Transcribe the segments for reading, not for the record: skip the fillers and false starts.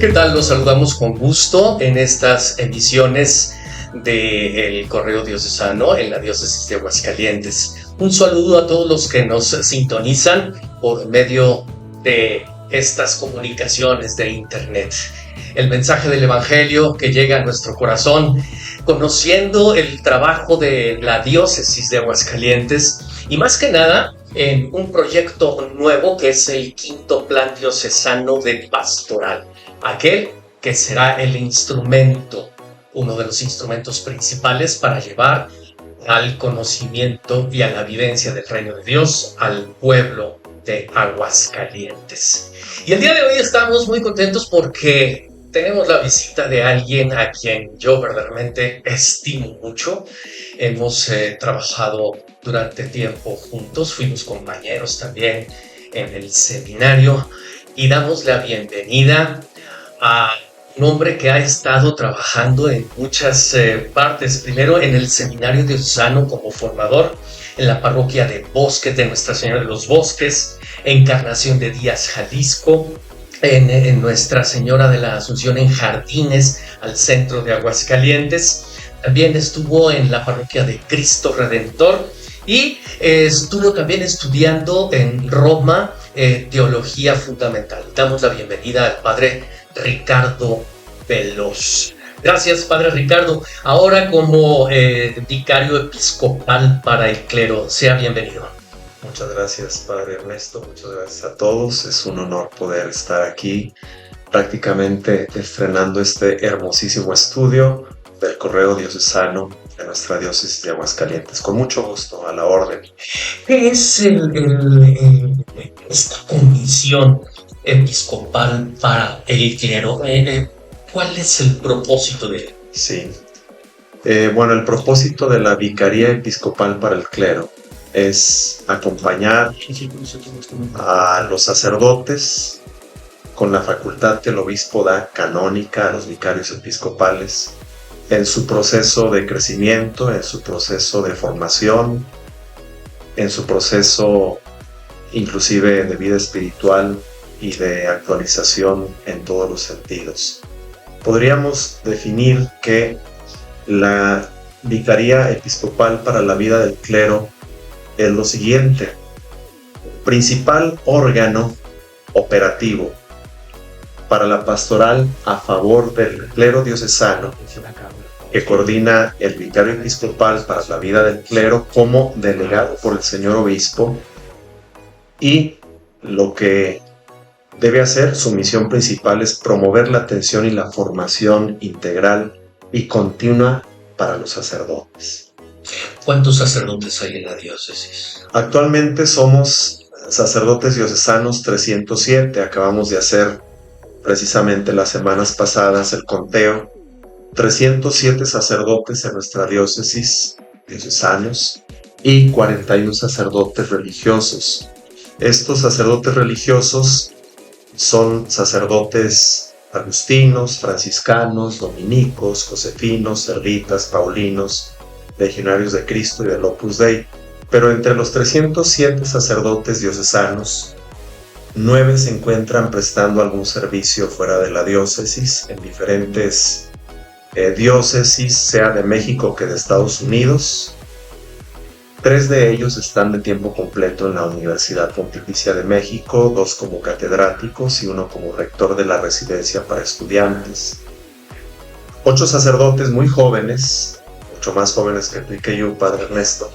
¿Qué tal? Los saludamos con gusto en estas emisiones del Correo Diocesano en la Diócesis de Aguascalientes. Un saludo a todos los que nos sintonizan por medio de estas comunicaciones de Internet. El mensaje del Evangelio que llega a nuestro corazón, conociendo el trabajo de la Diócesis de Aguascalientes y más que nada en un proyecto nuevo que es el quinto Plan Diocesano de Pastoral. Aquel que será el instrumento, uno de los instrumentos principales para llevar al conocimiento y a la vivencia del reino de Dios al pueblo de Aguascalientes. Y el día de hoy estamos muy contentos porque tenemos la visita de alguien a quien yo verdaderamente estimo mucho. Hemos trabajado durante tiempo juntos, fuimos compañeros también en el seminario y damos la bienvenida a un hombre que ha estado trabajando en muchas partes. Primero en el Seminario Diocesano como formador, en la parroquia de Bosques de Nuestra Señora de los Bosques, Encarnación de Díaz, Jalisco, en Nuestra Señora de la Asunción en Jardines, al centro de Aguascalientes. También estuvo en la parroquia de Cristo Redentor y estuvo también estudiando en Roma teología fundamental. Damos la bienvenida al padre Ricardo Veloz. Gracias, padre Ricardo. Ahora como vicario episcopal para el clero, sea bienvenido. Muchas gracias, padre Ernesto. Muchas gracias a todos. Es un honor poder estar aquí prácticamente estrenando este hermosísimo estudio del Correo Diocesano de nuestra diócesis de Aguascalientes. Con mucho gusto, a la orden. ¿Qué es esta comisión episcopal para el clero? ¿Cuál es el propósito de él? Sí. Bueno, el propósito de la Vicaría Episcopal para el Clero es acompañar a los sacerdotes con la facultad que el obispo da canónica a los vicarios episcopales en su proceso de crecimiento, en su proceso de formación, en su proceso inclusive de vida espiritual y de actualización en todos los sentidos. Podríamos definir que la Vicaría Episcopal para la vida del clero es lo siguiente: principal órgano operativo para la pastoral a favor del clero diocesano, que coordina el vicario episcopal para la vida del clero como delegado por el señor obispo, y lo que debe hacer, su misión principal es promover la atención y la formación integral y continua para los sacerdotes. ¿Cuántos sacerdotes hay en la diócesis? Actualmente somos sacerdotes diocesanos 307. Acabamos de hacer precisamente las semanas pasadas el conteo. 307 sacerdotes en nuestra diócesis, diocesanos, y 41 sacerdotes religiosos. Estos sacerdotes religiosos son sacerdotes agustinos, franciscanos, dominicos, josefinos, servitas, paulinos, legionarios de Cristo y del Opus Dei. Pero entre los 307 sacerdotes diocesanos, 9 se encuentran prestando algún servicio fuera de la diócesis, en diferentes diócesis, sea de México que de Estados Unidos. 3 de ellos están de tiempo completo en la Universidad Pontificia de México, 2 como catedráticos y 1 como rector de la residencia para estudiantes. 8 sacerdotes muy jóvenes, mucho más jóvenes que tú y que yo, padre Ernesto,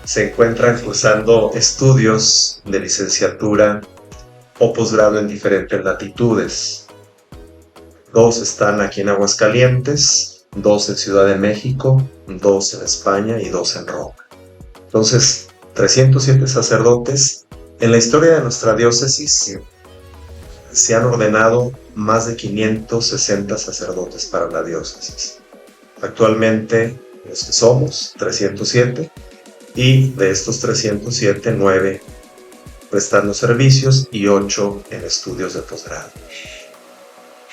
se encuentran cursando estudios de licenciatura o posgrado en diferentes latitudes. 2 están aquí en Aguascalientes, 2 en Ciudad de México, 2 en España y 2 en Roma. Entonces, 307 sacerdotes. En la historia de nuestra diócesis se han ordenado más de 560 sacerdotes para la diócesis. Actualmente, los que somos, 307, y de estos 307, 9 prestando servicios y 8 en estudios de posgrado.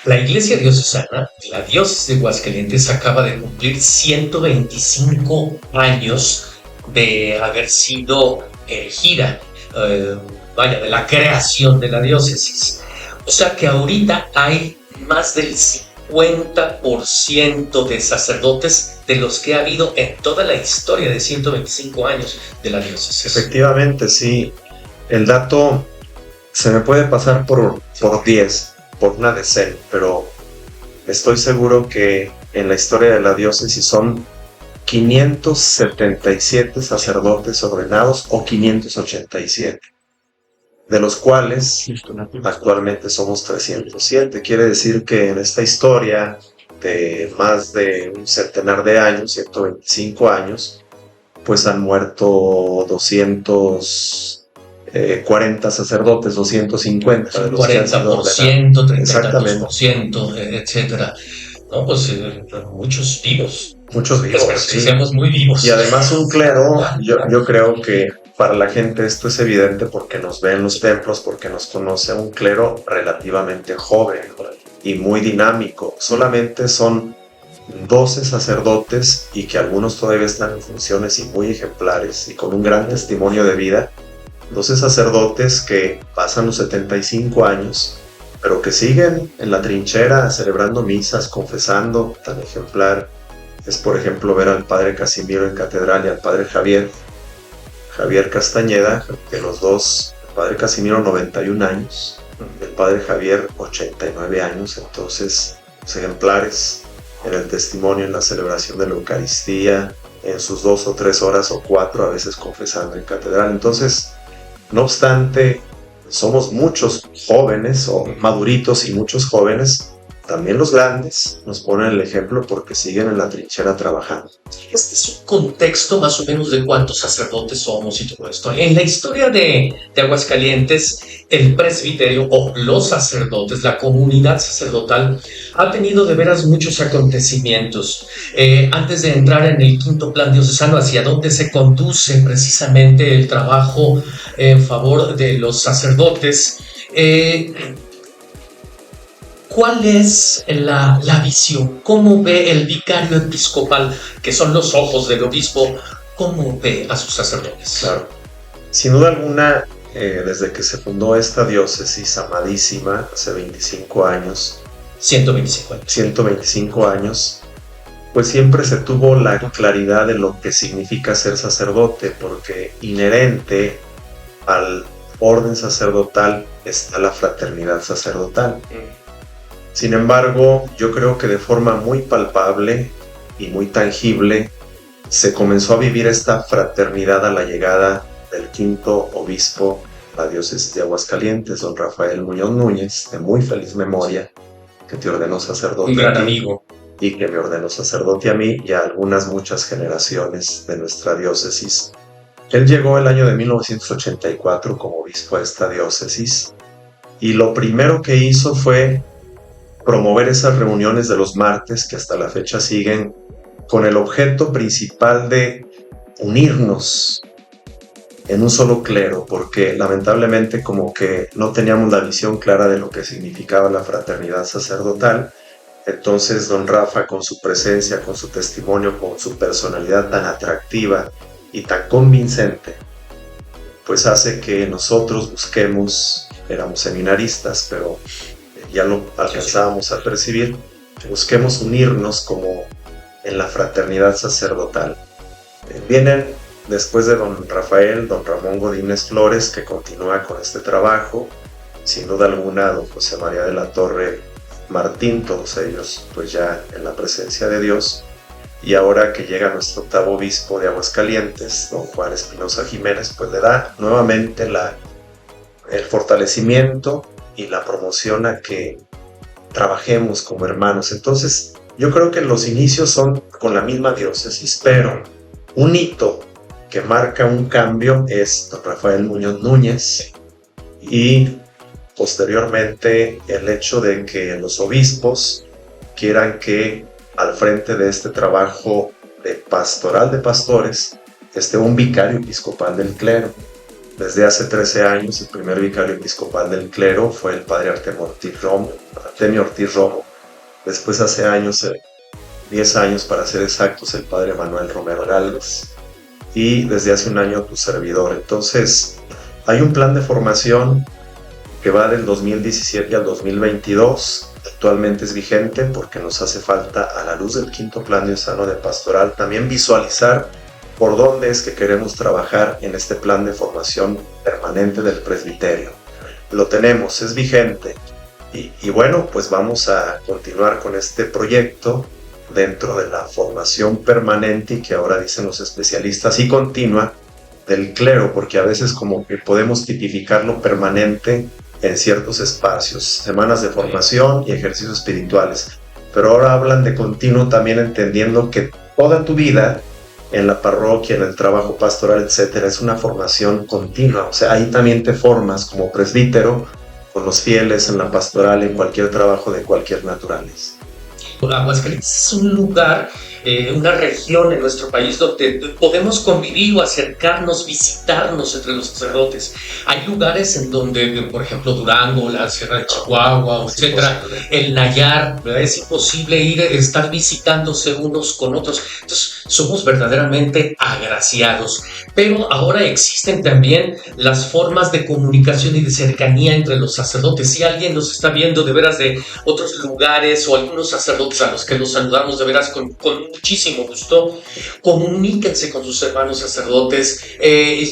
La Iglesia Diocesana, la Diócesis de Aguascalientes, acaba de cumplir 125 años de haber sido elegida, de la creación de la diócesis. O sea que ahorita hay más del 50% de sacerdotes de los que ha habido en toda la historia de 125 años de la diócesis. Efectivamente, sí. El dato se me puede pasar por 10, por una decena, pero estoy seguro que en la historia de la diócesis son 577 sacerdotes ordenados o 587, de los cuales actualmente somos 307. Quiere decir que en esta historia de más de un centenar de años, 125 años, pues han muerto 240 sacerdotes, 250 de los que han sido ordenados. 40%, Exactamente. 32%, etcétera. No, pues muchos vivos. Muchos vivos, Sí. Seamos muy vivos. Y además un clero, yo creo que para la gente esto es evidente porque nos ve en los templos, porque nos conoce, un clero relativamente joven y muy dinámico. Solamente son 12 sacerdotes y que algunos todavía están en funciones y muy ejemplares y con un gran testimonio de vida. 12 sacerdotes que pasan los 75 años, pero que siguen en la trinchera celebrando misas, confesando, tan ejemplar. Es, por ejemplo, ver al padre Casimiro en catedral y al padre Javier Castañeda, que los dos, el padre Casimiro 91 años, el padre Javier 89 años, entonces los ejemplares en el testimonio, en la celebración de la Eucaristía, en sus 2 o 3 horas o 4, a veces confesando en catedral. Entonces, no obstante, somos muchos jóvenes o maduritos y muchos jóvenes. También los grandes nos ponen el ejemplo porque siguen en la trinchera trabajando. Este es un contexto más o menos de cuántos sacerdotes somos y todo esto. En la historia de Aguascalientes, el presbiterio o los sacerdotes, la comunidad sacerdotal, ha tenido de veras muchos acontecimientos. Antes de entrar en el quinto plan diocesano, hacia dónde se conduce precisamente el trabajo en favor de los sacerdotes, ¿cuál es la visión? ¿Cómo ve el vicario episcopal, que son los ojos del obispo, cómo ve a sus sacerdotes? Claro. Sin duda alguna, desde que se fundó esta diócesis amadísima, hace 25 años, 125 años, pues siempre se tuvo la claridad de lo que significa ser sacerdote, porque inherente al orden sacerdotal está la fraternidad sacerdotal. Sin embargo, yo creo que de forma muy palpable y muy tangible se comenzó a vivir esta fraternidad a la llegada del quinto obispo de la diócesis de Aguascalientes, don Rafael Muñoz Núñez, de muy feliz memoria, que te ordenó sacerdote. Un gran amigo. Y que me ordenó sacerdote a mí y a muchas generaciones de nuestra diócesis. Él llegó el año de 1984 como obispo de esta diócesis y lo primero que hizo fue promover esas reuniones de los martes que hasta la fecha siguen con el objeto principal de unirnos en un solo clero, porque lamentablemente como que no teníamos la visión clara de lo que significaba la fraternidad sacerdotal. Entonces don Rafa, con su presencia, con su testimonio, con su personalidad tan atractiva y tan convincente, pues hace que nosotros busquemos, éramos seminaristas, pero ya lo alcanzábamos a percibir, busquemos unirnos como en la fraternidad sacerdotal. Vienen después de don Rafael, don Ramón Godínez Flores, que continúa con este trabajo, sin duda alguna don José María de la Torre Martín, todos ellos pues ya en la presencia de Dios, y ahora que llega nuestro octavo obispo de Aguascalientes, don Juan Espinosa Jiménez, pues le da nuevamente el fortalecimiento y la promoción a que trabajemos como hermanos. Entonces, yo creo que los inicios son con la misma diócesis, pero un hito que marca un cambio es don Rafael Muñoz Núñez y posteriormente el hecho de que los obispos quieran que al frente de este trabajo de pastoral de pastores esté un vicario episcopal del clero. Desde hace 13 años el primer vicario episcopal del clero fue el padre Artemio Ortiz Romo. Después hace años, 10 años para ser exactos, el padre Manuel Romero Galvez. Y desde hace un año tu servidor. Entonces hay un plan de formación que va del 2017 al 2022, actualmente es vigente porque nos hace falta, a la luz del quinto plan diocesano de pastoral, también visualizar por dónde es que queremos trabajar en este plan de formación permanente del presbiterio. Lo tenemos, es vigente, y bueno, pues vamos a continuar con este proyecto dentro de la formación permanente, y que ahora dicen los especialistas, y continua del clero, porque a veces como que podemos tipificarlo permanente en ciertos espacios, semanas de formación y ejercicios espirituales, pero ahora hablan de continuo, también entendiendo que toda tu vida en la parroquia, en el trabajo pastoral, etcétera, es una formación continua. O sea, ahí también te formas como presbítero con los fieles en la pastoral, en cualquier trabajo de cualquier naturaleza. Aguascalientes es un lugar, una región en nuestro país donde podemos convivir o acercarnos, visitarnos entre los sacerdotes. Hay lugares en donde, por ejemplo, Durango, la Sierra de Chihuahua, etcétera, el Nayar, ¿verdad? Es imposible estar visitándose unos con otros. Entonces, somos verdaderamente agraciados. Pero ahora existen también las formas de comunicación y de cercanía entre los sacerdotes. Si alguien nos está viendo de veras de otros lugares, o algunos sacerdotes a los que los saludamos de veras con muchísimo gusto, comuníquense con sus hermanos sacerdotes.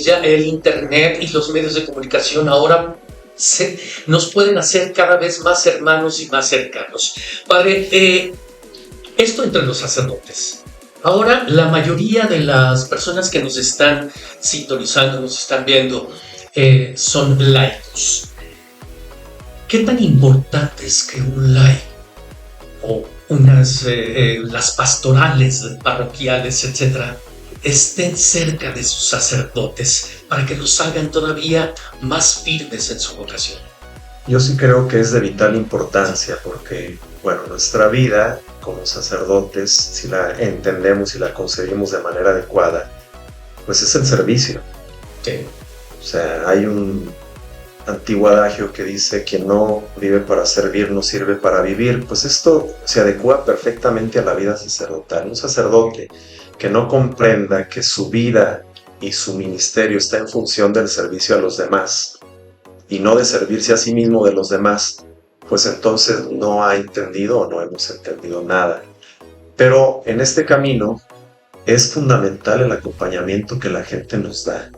Ya el internet y los medios de comunicación ahora nos pueden hacer cada vez más hermanos y más cercanos. Padre, esto entre los sacerdotes. Ahora, la mayoría de las personas que nos están sintonizando, nos están viendo, son laicos. ¿Qué tan importante es que un laico o las pastorales parroquiales, etcétera, estén cerca de sus sacerdotes para que los hagan todavía más firmes en su vocación? Yo sí creo que es de vital importancia porque, bueno, nuestra vida como sacerdotes, si la entendemos y la concebimos de manera adecuada, pues es el servicio. Sí. O sea, hay un antiguo adagio que dice: quien no vive para servir no sirve para vivir. Pues esto se adecua perfectamente a la vida sacerdotal. Un sacerdote que no comprenda que su vida y su ministerio está en función del servicio a los demás y no de servirse a sí mismo de los demás, pues entonces no ha entendido o no hemos entendido nada. Pero en este camino es fundamental el acompañamiento que la gente nos da.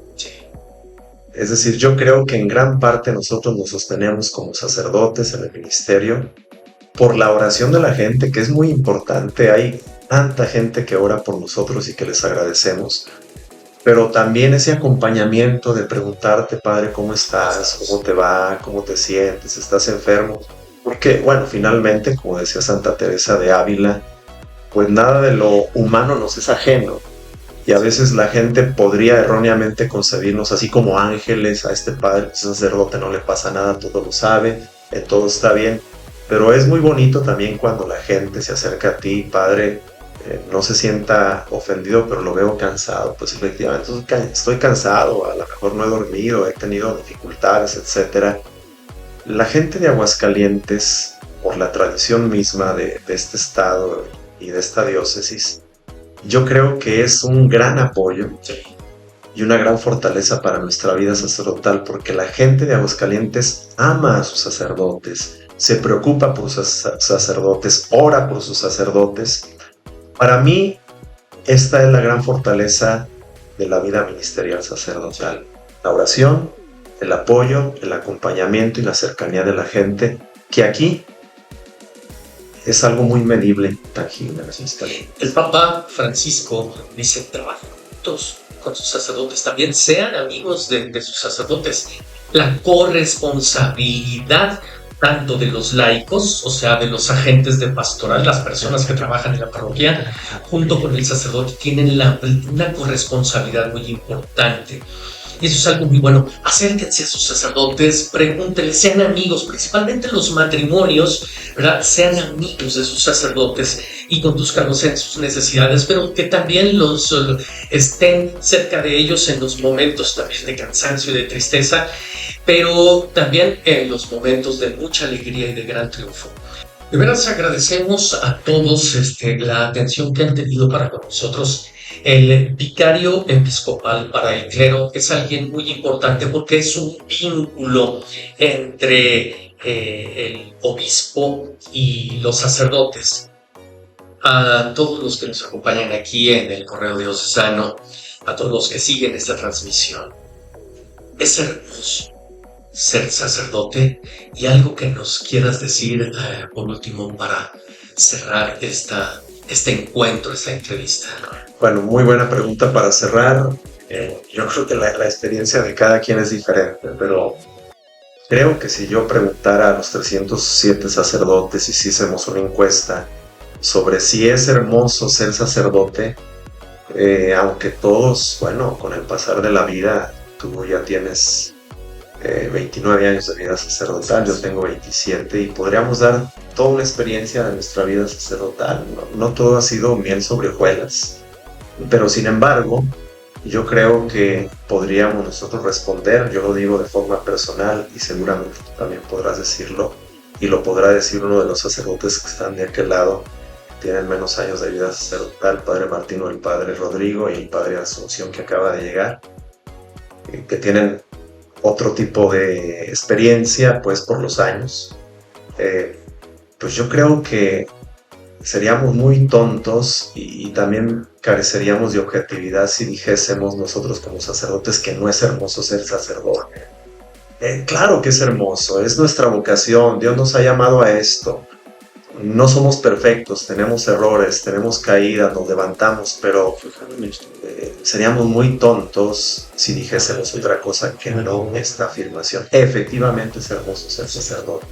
Es decir, yo creo que en gran parte nosotros nos sostenemos como sacerdotes en el ministerio por la oración de la gente, que es muy importante. Hay tanta gente que ora por nosotros y que les agradecemos, pero también ese acompañamiento de preguntarte: Padre, ¿cómo estás? ¿Cómo te va? ¿Cómo te sientes? ¿Estás enfermo? Porque, bueno, finalmente, como decía Santa Teresa de Ávila, pues nada de lo humano nos es ajeno. Y a veces la gente podría erróneamente concebirnos así como ángeles. A este padre, este sacerdote, no le pasa nada, todo lo sabe, todo está bien. Pero es muy bonito también cuando la gente se acerca a ti: Padre, no se sienta ofendido, pero lo veo cansado. Pues efectivamente estoy cansado, a lo mejor no he dormido, he tenido dificultades, etc. La gente de Aguascalientes, por la tradición misma de este estado y de esta diócesis, yo creo que es un gran apoyo y una gran fortaleza para nuestra vida sacerdotal, porque la gente de Aguascalientes ama a sus sacerdotes, se preocupa por sus sacerdotes, ora por sus sacerdotes. Para mí, esta es la gran fortaleza de la vida ministerial sacerdotal: la oración, el apoyo, el acompañamiento y la cercanía de la gente, que aquí es algo muy medible, tangible. El Papa Francisco dice: trabajen juntos con sus sacerdotes, también sean amigos de sus sacerdotes. La corresponsabilidad tanto de los laicos, o sea, de los agentes de pastoral, las personas que trabajan en la parroquia, junto con el sacerdote, tienen una corresponsabilidad muy importante. Y eso es algo muy bueno. Acérquense a sus sacerdotes, pregúntenles, sean amigos, principalmente los matrimonios, ¿verdad? Sean amigos de sus sacerdotes y conduzcanlos en sus necesidades, pero que también los estén cerca de ellos en los momentos también de cansancio y de tristeza, pero también en los momentos de mucha alegría y de gran triunfo. De veras agradecemos a todos la atención que han tenido para con nosotros. El vicario episcopal para el clero es alguien muy importante porque es un vínculo entre el obispo y los sacerdotes, a todos los que nos acompañan aquí en el Correo Diocesano, a todos los que siguen esta transmisión. Es hermoso ser sacerdote, y algo que nos quieras decir por último para cerrar este encuentro, esta entrevista. Bueno, muy buena pregunta para cerrar. Yo creo que la experiencia de cada quien es diferente, pero creo que si yo preguntara a los 307 sacerdotes, hiciésemos una encuesta sobre si es hermoso ser sacerdote, aunque todos, bueno, con el pasar de la vida, tú ya tienes 29 años de vida sacerdotal, yo tengo 27, y podríamos dar toda una experiencia de nuestra vida sacerdotal. No todo ha sido miel sobre hojuelas, pero sin embargo, yo creo que podríamos nosotros responder. Yo lo digo de forma personal y seguramente tú también podrás decirlo, y lo podrá decir uno de los sacerdotes que están de aquel lado, tienen menos años de vida sacerdotal, el padre Martino, el padre Rodrigo y el padre Asunción, que acaba de llegar, que tienen otro tipo de experiencia pues por los años. Pues yo creo que seríamos muy tontos y también careceríamos de objetividad si dijésemos nosotros como sacerdotes que no es hermoso ser sacerdote. Claro que es hermoso, es nuestra vocación, Dios nos ha llamado a esto. No somos perfectos, tenemos errores, tenemos caídas, nos levantamos, pero seríamos muy tontos si dijésemos otra cosa que no esta afirmación. Efectivamente es hermoso ser sacerdote.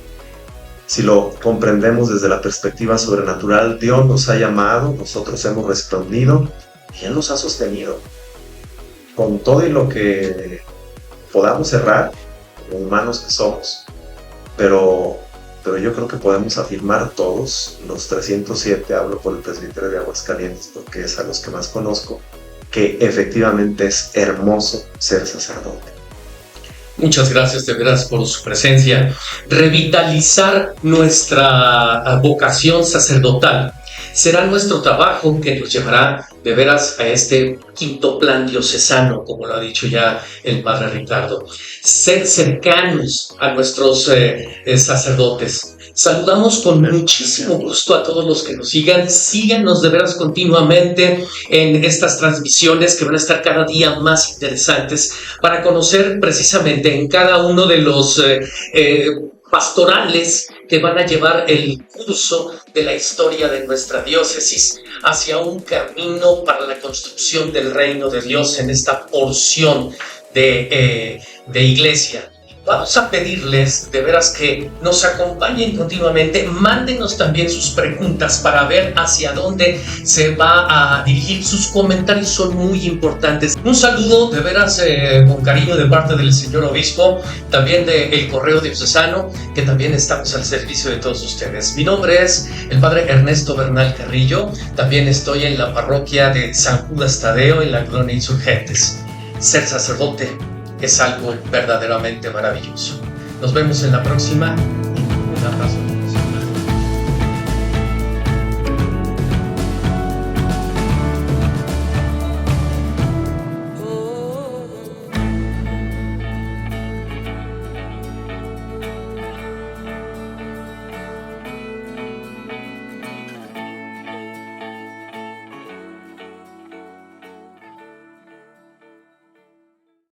Si lo comprendemos desde la perspectiva sobrenatural, Dios nos ha llamado, nosotros hemos respondido y Él nos ha sostenido. Con todo y lo que podamos errar, como humanos que somos, pero yo creo que podemos afirmar todos, los 307, hablo por el presbiterio de Aguascalientes porque es a los que más conozco, que efectivamente es hermoso ser sacerdote. Muchas gracias de veras por su presencia. Revitalizar nuestra vocación sacerdotal será nuestro trabajo que nos llevará de veras a este quinto plan diocesano, como lo ha dicho ya el padre Ricardo. Ser cercanos a nuestros sacerdotes. Saludamos con muchísimo gusto a todos los que nos sigan. Síganos de veras continuamente en estas transmisiones que van a estar cada día más interesantes para conocer precisamente en cada uno de los pastorales que van a llevar el curso de la historia de nuestra diócesis hacia un camino para la construcción del reino de Dios en esta porción de iglesia. Vamos a pedirles de veras que nos acompañen continuamente. Mándenos también sus preguntas para ver hacia dónde se va a dirigir. Sus comentarios son muy importantes. Un saludo de veras con cariño de parte del señor obispo, también del Correo Diocesano, que también estamos al servicio de todos ustedes. Mi nombre es el padre Ernesto Bernal Carrillo. También estoy en la parroquia de San Judas Tadeo, en la colonia Insurgentes. Ser sacerdote es algo verdaderamente maravilloso. Nos vemos en la próxima. Un abrazo.